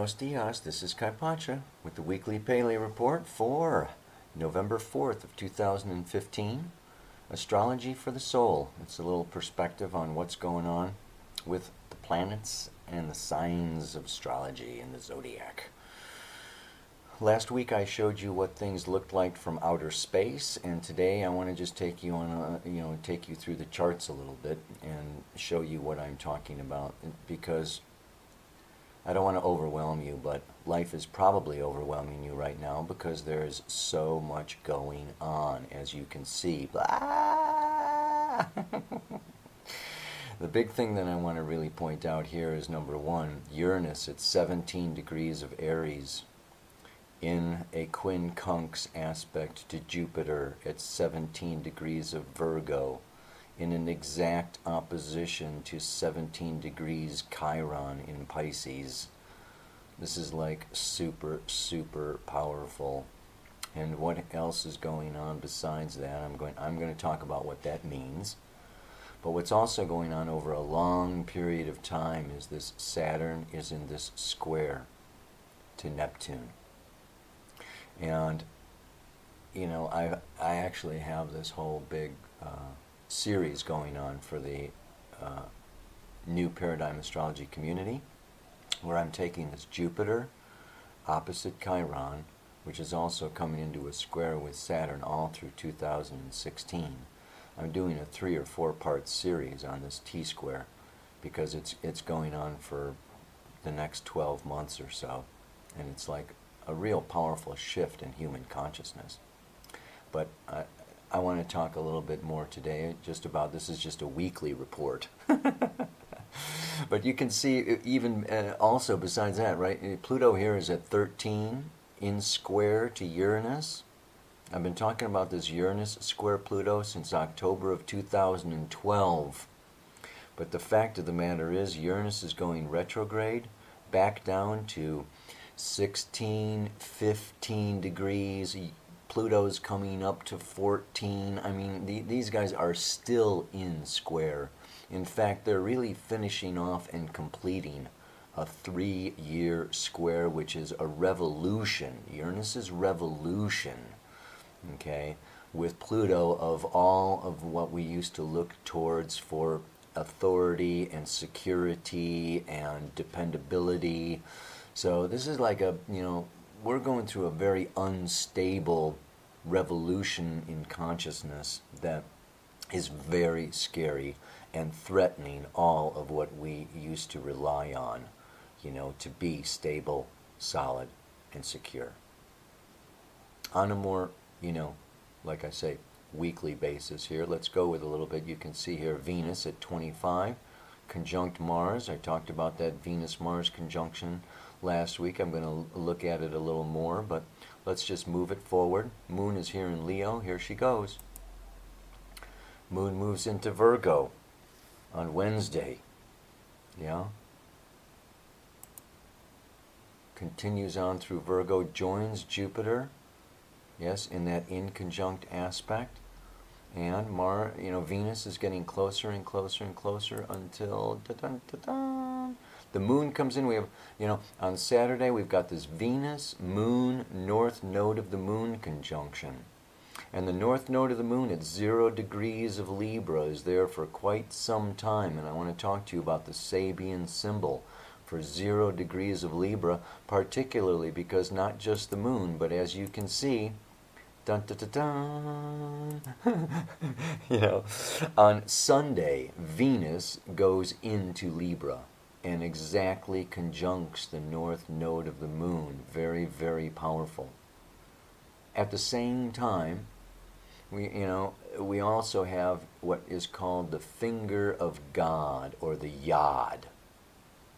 Buenos dias, this is Kai Pacha with the weekly Paleo report for November 4th of 2015. Astrology for the soul. It's a little perspective on what's going on with the planets and the signs of astrology in the zodiac. Last week I showed you what things looked like from outer space, and today I want to just take you on take you through the charts a little bit and show you what I'm talking about, because I don't want to overwhelm you, but life is probably overwhelming you right now because there's so much going on, as you can see. The big thing that I want to really point out here is number one, Uranus at 17 degrees of Aries in a quincunx aspect to Jupiter at 17 degrees of Virgo, in an exact opposition to 17 degrees Chiron in Pisces. This is like super, super powerful. And what else is going on besides that? I'm going to talk about what that means. But what's also going on over a long period of time is this Saturn is in this square to Neptune. And I actually have this whole big series going on for the New Paradigm Astrology community, where I'm taking this Jupiter opposite Chiron, which is also coming into a square with Saturn all through 2016. I'm doing a 3 or 4 part series on this T-square because it's going on for the next 12 months or so, and it's like a real powerful shift in human consciousness. But I want to talk a little bit more today just about, this is just a weekly report. But you can see even also besides that, right, Pluto here is at 13 in square to Uranus. I've been talking about this Uranus square Pluto since October of 2012. But the fact of the matter is Uranus is going retrograde back down to 16, 15 degrees. Pluto's coming up to 14. I mean, these guys are still in square. In fact, they're really finishing off and completing a 3-year square, which is a revolution. Uranus's revolution, okay, with Pluto, of all of what we used to look towards for authority and security and dependability. So this is like a, we're going through a very unstable revolution in consciousness that is very scary and threatening all of what we used to rely on, to be stable, solid, and secure. On a more, like I say, weekly basis here, let's go with a little bit. You can see here Venus at 25, conjunct Mars. I talked about that Venus-Mars conjunction last week. I'm going to look at it a little more, but let's just move it forward. Moon is here in Leo. Here she goes. Moon moves into Virgo on Wednesday. Yeah. Continues on through Virgo, joins Jupiter. Yes, in that in-conjunct aspect. And Venus is getting closer and closer and closer until the moon comes in. We have, on Saturday we've got this Venus, Moon, North Node of the Moon conjunction. And the North Node of the Moon at 0 degrees of Libra is there for quite some time. And I want to talk to you about the Sabian symbol for 0 degrees of Libra, particularly because not just the moon, but as you can see, dun, dun, dun, dun. On Sunday, Venus goes into Libra and exactly conjuncts the North Node of the Moon. Very, very powerful. At the same time, we also have what is called the finger of God, or the Yod.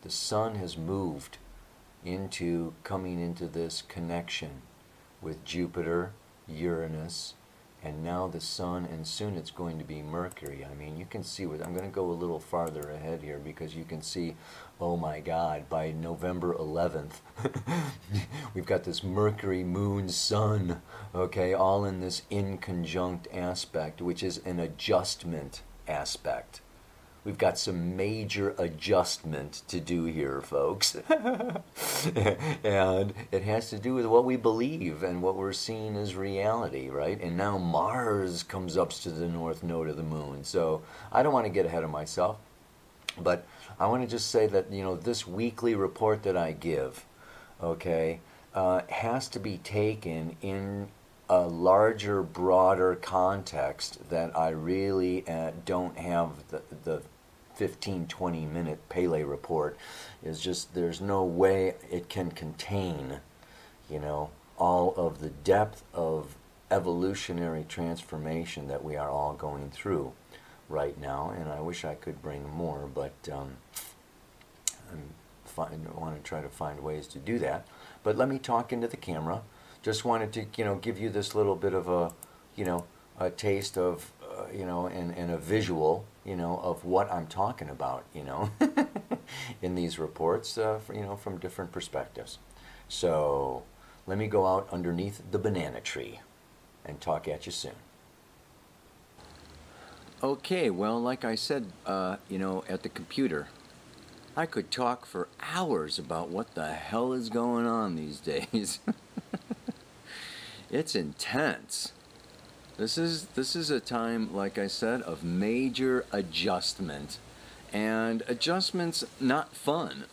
The Sun has moved coming into this connection with Jupiter, Uranus, and now the Sun, and soon it's going to be Mercury. I mean, you can see I'm going to go a little farther ahead here because you can see, oh my God, by November 11th, we've got this Mercury, Moon, Sun, okay, all in this in-conjunct aspect, which is an adjustment aspect. we've got some major adjustment to do here, folks. And it has to do with what we believe and what we're seeing as reality, right? And now Mars comes up to the north node of the moon. So I don't want to get ahead of myself, but I want to just say that, this weekly report that I give, okay, has to be taken in a larger, broader context that I really don't have the 15, 20-minute Pele report. Is just, there's no way it can contain, all of the depth of evolutionary transformation that we are all going through right now. And I wish I could bring more, but I want to try to find ways to do that. But let me talk into the camera. Just wanted to, give you this little bit of a, a taste of, and a visual, of what I'm talking about, in these reports, from different perspectives. So let me go out underneath the banana tree and talk at you soon. Okay, well, like I said, at the computer, I could talk for hours about what the hell is going on these days. It's intense. This is a time, like I said, of major adjustment. And adjustment's not fun.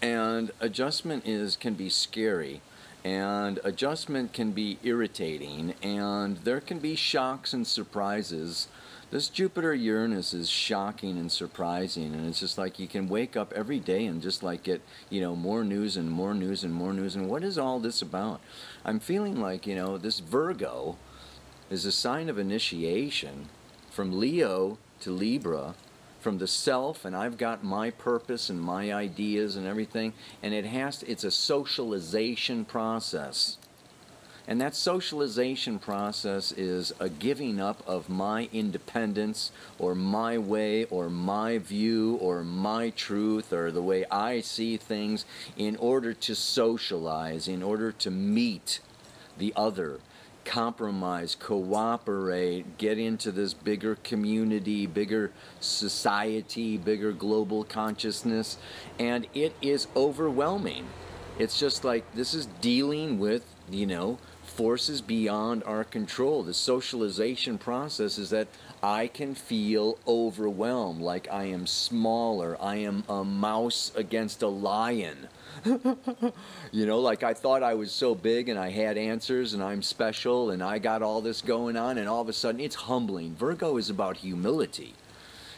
And adjustment can be scary. And adjustment can be irritating. And there can be shocks and surprises. This Jupiter-Uranus is shocking and surprising, and it's just like you can wake up every day and just like get, more news and more news and more news. And what is all this about? I'm feeling like, this Virgo is a sign of initiation from Leo to Libra, from the self, and I've got my purpose and my ideas and everything, and it's a socialization process. And that socialization process is a giving up of my independence or my way or my view or my truth or the way I see things in order to socialize, in order to meet the other, compromise, cooperate, get into this bigger community, bigger society, bigger global consciousness. And it is overwhelming. It's just like this is dealing with, forces beyond our control. The socialization process is that I can feel overwhelmed, like I am smaller. I am a mouse against a lion. Like I thought I was so big and I had answers and I'm special and I got all this going on, and all of a sudden it's humbling. Virgo is about humility.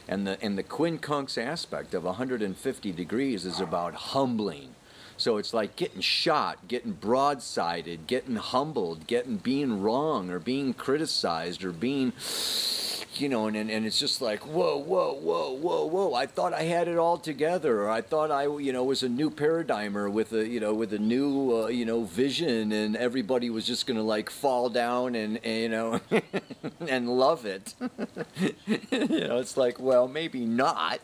And the quincunx aspect of 150 degrees is about humbling. So it's like getting shot, getting broadsided, getting humbled, being wrong or being criticized or being, and it's just like, whoa, whoa, whoa, whoa, whoa. I thought I had it all together, or I thought I, was a new paradigmer with a new, vision, and everybody was just going to like fall down and and love it. It's like, well, maybe not.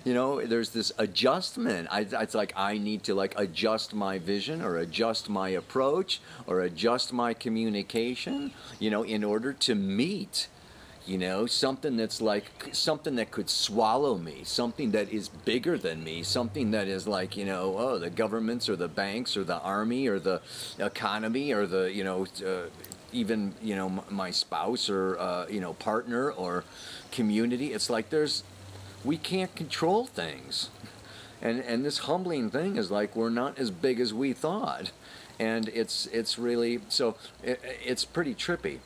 There's this adjustment. It's like I need to like adjust my vision or adjust my approach or adjust my communication, in order to meet something that's like something that could swallow me, something that is bigger than me, something that is like, the governments or the banks or the army or the economy or the, even, my spouse or, partner or community. It's like we can't control things. And this humbling thing is like we're not as big as we thought. And it's really, so it's pretty trippy.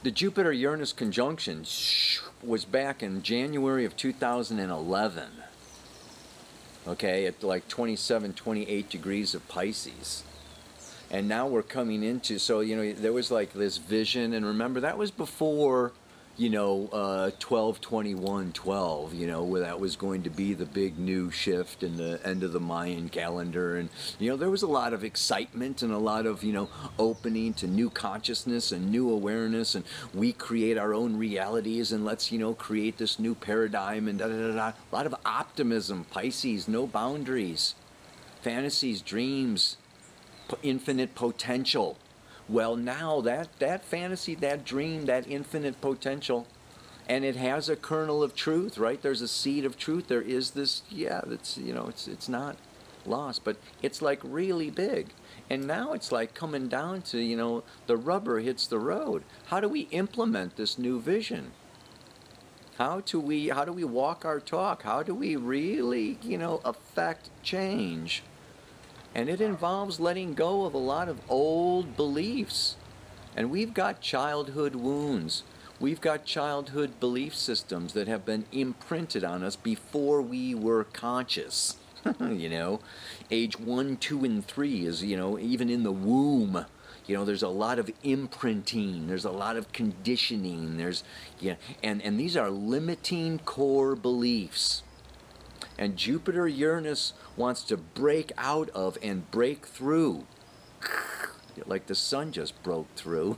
The Jupiter-Uranus conjunction was back in January of 2011, okay, at like 27, 28 degrees of Pisces. And now we're coming into, so, there was like this vision, and remember, that was before, 12/21/12, where that was going to be the big new shift in the end of the Mayan calendar. And, there was a lot of excitement and a lot of, opening to new consciousness and new awareness, and we create our own realities, and let's, create this new paradigm, and da-da-da-da. A lot of optimism, Pisces, no boundaries, fantasies, dreams, infinite potential. Well, now that fantasy, that dream, that infinite potential And it has a kernel of truth, right? There's a seed of truth. There is this, yeah, it's, you know, it's not lost, but it's like really big. And now it's like coming down to, you know, the rubber hits the road. How do we implement this new vision? How do we walk our talk? How do we really, you know, affect change? And it involves letting go of a lot of old beliefs. And we've got childhood wounds. We've got childhood belief systems that have been imprinted on us before we were conscious. You know, age 1, 2, and 3 is, you know, even in the womb, you know, there's a lot of imprinting, there's a lot of conditioning, there's, yeah, and these are limiting core beliefs. And Jupiter Uranus wants to break out of and break through, like the sun just broke through,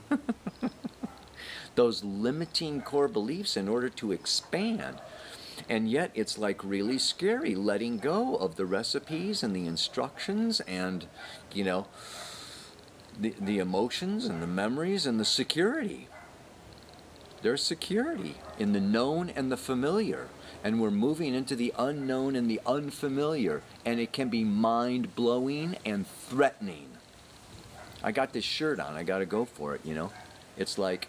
those limiting core beliefs in order to expand. And yet it's like really scary letting go of the recipes and the instructions and, you know, the emotions and the memories and the security. There's security in the known and the familiar. And we're moving into the unknown and the unfamiliar. And it can be mind-blowing and threatening. I got this shirt on. I got to go for it, you know. It's like,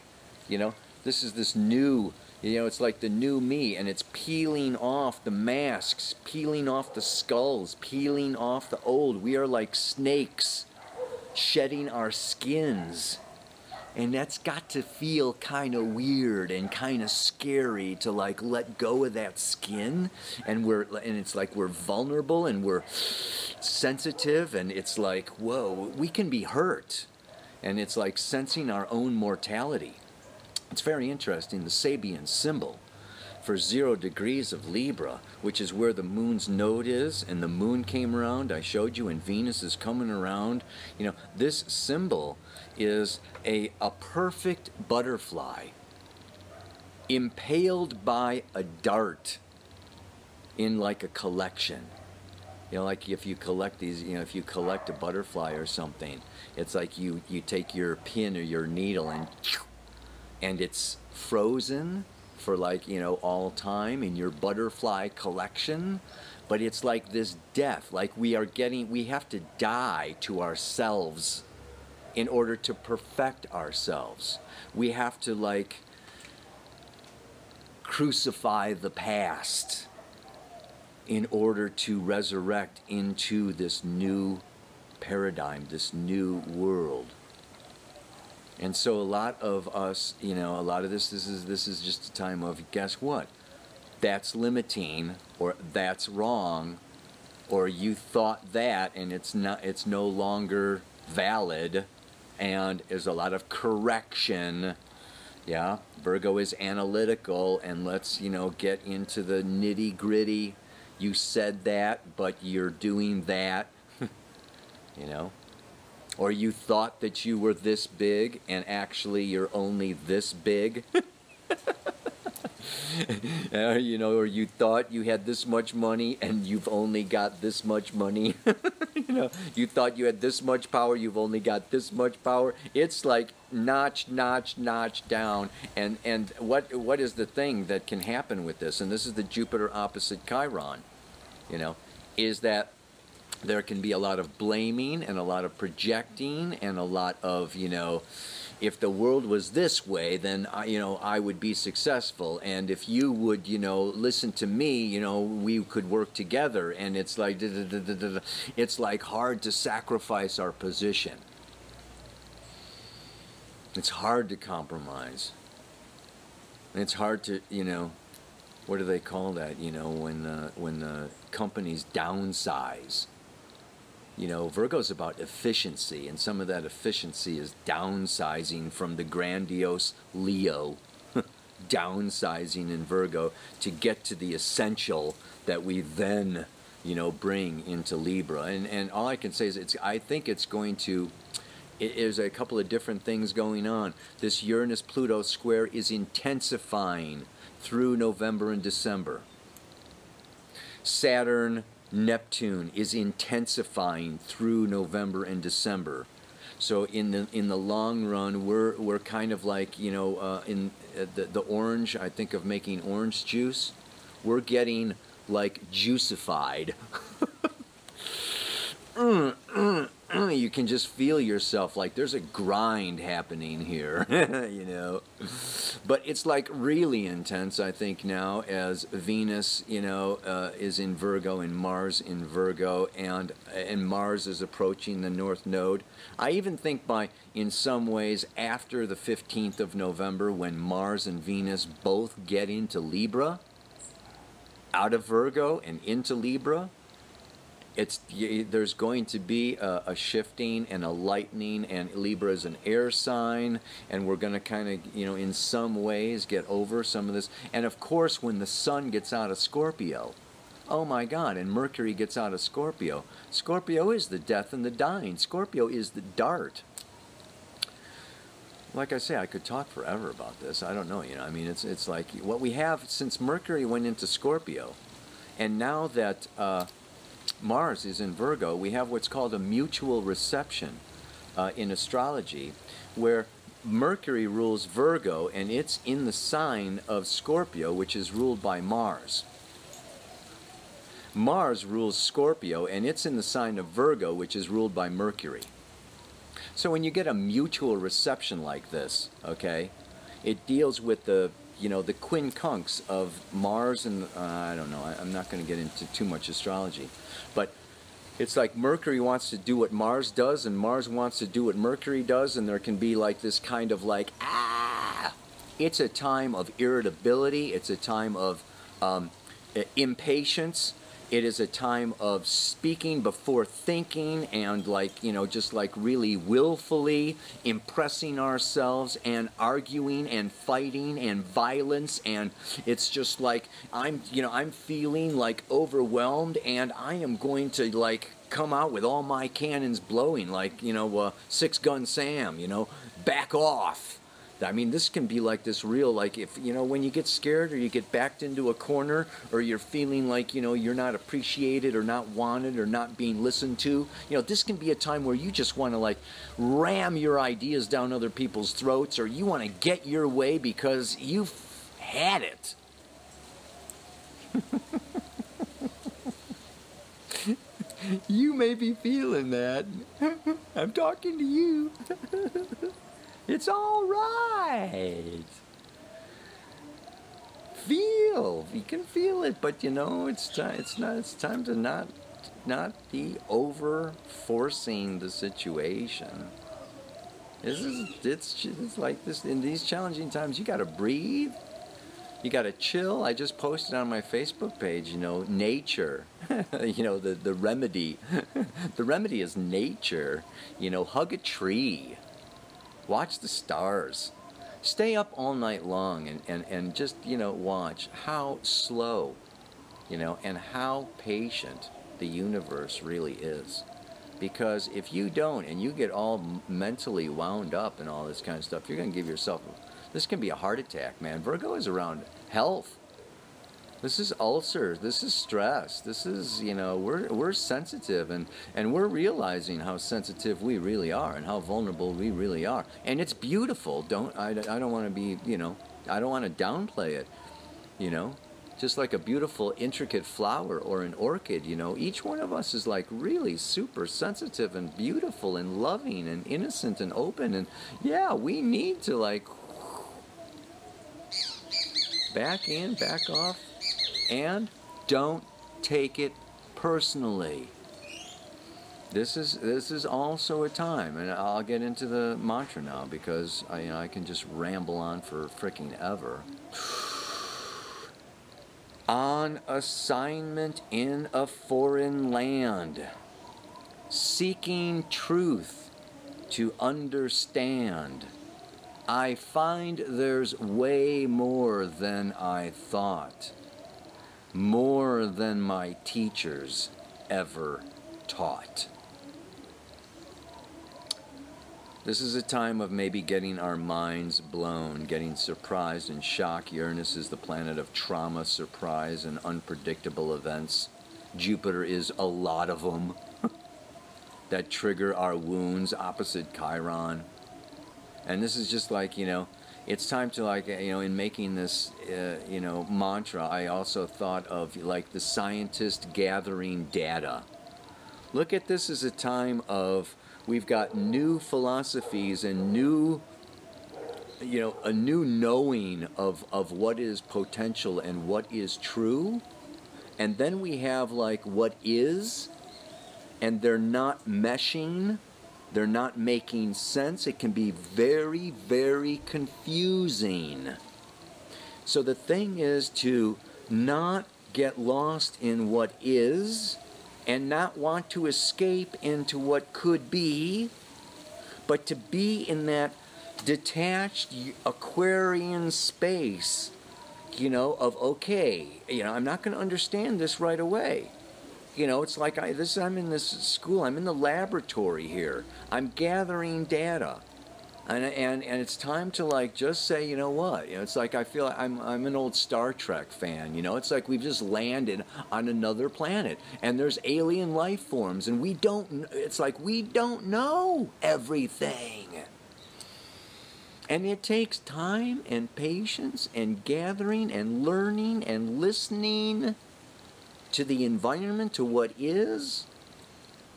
you know, this is this new, you know, it's like the new me. And it's peeling off the masks, peeling off the skulls, peeling off the old. We are like snakes shedding our skins. And that's got to feel kind of weird and kind of scary to like let go of that skin. And it's like we're vulnerable and we're sensitive, and it's like, whoa, we can be hurt. And it's like sensing our own mortality. It's very interesting. The Sabian symbol for 0 degrees of Libra, which is where the moon's node is, and the moon came around, I showed you, and Venus is coming around. You know, this symbol is a perfect butterfly impaled by a dart in like a collection. You know, like if you collect these, you know, if you collect a butterfly or something, it's like you take your pin or your needle and it's frozen for like, you know, all time in your butterfly collection. But it's like this death, like we have to die to ourselves in order to perfect ourselves. We have to like crucify the past in order to resurrect into this new paradigm, this new world. And so a lot of us, you know, a lot of this is just a time of, guess what? That's limiting, or that's wrong, or you thought that and it's no longer valid, and there's a lot of correction. Yeah, Virgo is analytical, and let's, you know, get into the nitty-gritty. You said that, but you're doing that. You know? Or you thought that you were this big, and actually you're only this big. You know, or you thought you had this much money, and you've only got this much money. You know, you thought you had this much power, you've only got this much power. It's like notch, notch, notch down. And what is the thing that can happen with this? And this is the Jupiter opposite Chiron, you know, is that there can be a lot of blaming and a lot of projecting and a lot of, you know, if the world was this way, then, you know, I would be successful. And if you would, you know, listen to me, you know, we could work together. And it's like, it's like hard to sacrifice our position. It's hard to compromise. And it's hard to, you know, what do they call that, you know, when the companies downsize. You know, Virgo's about efficiency, and some of that efficiency is downsizing from the grandiose Leo, downsizing in Virgo to get to the essential that we then, you know, bring into Libra. And all I can say is I think it's going to, there's a couple of different things going on. This Uranus-Pluto square is intensifying through November and December. Saturn Neptune is intensifying through November and December. So in the long run, we're kind of like, you know, in the orange. I think of making orange juice. We're getting like juicified. You can just feel yourself, like there's a grind happening here, you know. But it's like really intense, I think, now as Venus, you know, is in Virgo and Mars in Virgo, and Mars is approaching the North Node. I even think by, in some ways, after the 15th of November, when Mars and Venus both get into Libra, out of Virgo and into Libra, there's going to be a shifting and a lightening, and Libra is an air sign, and we're going to kind of, you know, in some ways get over some of this. And of course, when the Sun gets out of Scorpio, oh my God, and Mercury gets out of Scorpio, Scorpio is the death and the dying. Scorpio is the dart. Like I say, I could talk forever about this. I don't know, you know, I mean, it's like what we have since Mercury went into Scorpio, and now that Mars is in Virgo, we have what's called a mutual reception in astrology, where Mercury rules Virgo, and it's in the sign of Scorpio, which is ruled by Mars. Mars rules Scorpio, and it's in the sign of Virgo, which is ruled by Mercury. So when you get a mutual reception like this, okay, it deals with the, you know, the quincunx of Mars and, I don't know, I'm not going to get into too much astrology, but it's like Mercury wants to do what Mars does, and Mars wants to do what Mercury does, and there can be like this kind of like, it's a time of irritability, it's a time of impatience. It is a time of speaking before thinking, and like, you know, just like really willfully impressing ourselves and arguing and fighting and violence, and it's just like I'm feeling like overwhelmed, and I am going to like come out with all my cannons blowing, like, you know, Six Gun Sam, you know, back off. I mean, this can be like this real, like, if, you know, when you get scared or you get backed into a corner, or you're feeling like, you know, you're not appreciated or not wanted or not being listened to, you know, this can be a time where you just want to like ram your ideas down other people's throats, or you want to get your way because you've had it. You may be feeling that. I'm talking to you. It's all right. Feel. You can feel it, but you know, it's time to not be over forcing the situation. It's like this in these challenging times. You got to breathe. You got to chill. I just posted on my Facebook page, you know, nature. You know, the remedy. The remedy is nature. You know, hug a tree. Watch the stars. Stay up all night long and just, you know, watch how slow, you know, and how patient the universe really is. Because if you don't, and you get all mentally wound up and all this kind of stuff, you're going to give yourself, this can be a heart attack, man. Virgo is around health. This is ulcers, this is stress, this is, you know, we're sensitive, and we're realizing how sensitive we really are and how vulnerable we really are. And it's beautiful. I don't want to be, you know, I don't want to downplay it, you know. Just like a beautiful, intricate flower or an orchid, you know, each one of us is like really super sensitive and beautiful and loving and innocent and open. And yeah, we need to like back in, back off. And don't take it personally. This is also a time, and I'll get into the mantra now because I can just ramble on for fricking ever. On assignment in a foreign land, seeking truth to understand, I find there's way more than I thought. More than my teachers ever taught. This is a time of maybe getting our minds blown, getting surprised and shocked. Uranus is the planet of trauma, surprise, and unpredictable events. Jupiter is a lot of them. that trigger our wounds, opposite Chiron. And this is just like, it's time to, like, in making this, mantra, I also thought of like the scientist gathering data. Look at this as a time of, we've got new philosophies and new, a new knowing of what is potential and what is true. And then we have like what is, and they're not meshing. They're not making sense. It can be very, very confusing. So the thing is to not get lost in what is and not want to escape into what could be, but to be in that detached Aquarian space, of, okay, I'm not going to understand this right away. It's like I'm in this school, I'm in the laboratory here. I'm gathering data. And it's time to, like, just say, you know what? It's like I feel I'm an old Star Trek fan, It's like we've just landed on another planet and there's alien life forms and it's like we don't know everything. And it takes time and patience and gathering and learning and listening to the environment, to what is,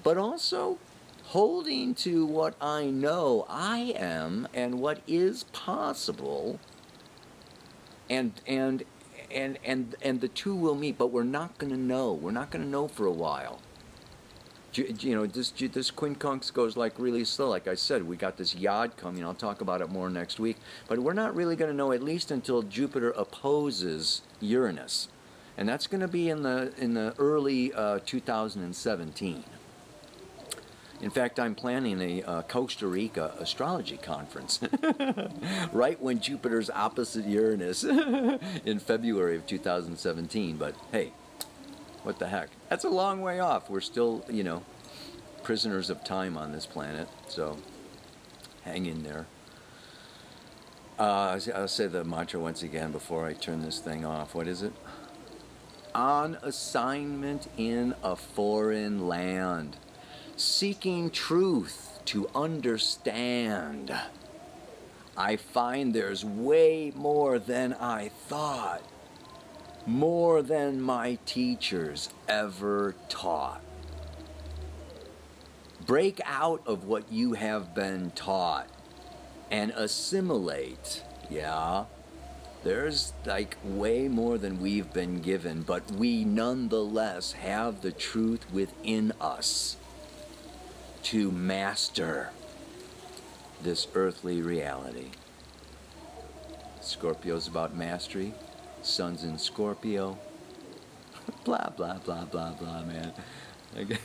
but also holding to what I know I am and what is possible, and the two will meet, but we're not going to know. We're not going to know for a while. This quincunx goes like really slow. Like I said, we got this Yod coming. I'll talk about it more next week. But we're not really going to know, at least until Jupiter opposes Uranus. And that's going to be in the early 2017. In fact, I'm planning a Costa Rica astrology conference right when Jupiter's opposite Uranus in February of 2017. But hey, what the heck? That's a long way off. We're still, prisoners of time on this planet. So hang in there. I'll say the mantra once again before I turn this thing off. What is it? On assignment in a foreign land, seeking truth to understand. I find there's way more than I thought, more than my teachers ever taught. Break out of what you have been taught and assimilate, yeah? There's like way more than we've been given, but we nonetheless have the truth within us to master this earthly reality. Scorpio's about mastery. Sun's in Scorpio. Blah, blah, blah, blah, blah, man. Okay.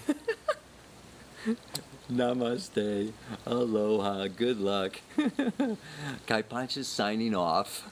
Namaste. Aloha. Good luck. Kai Punch is signing off.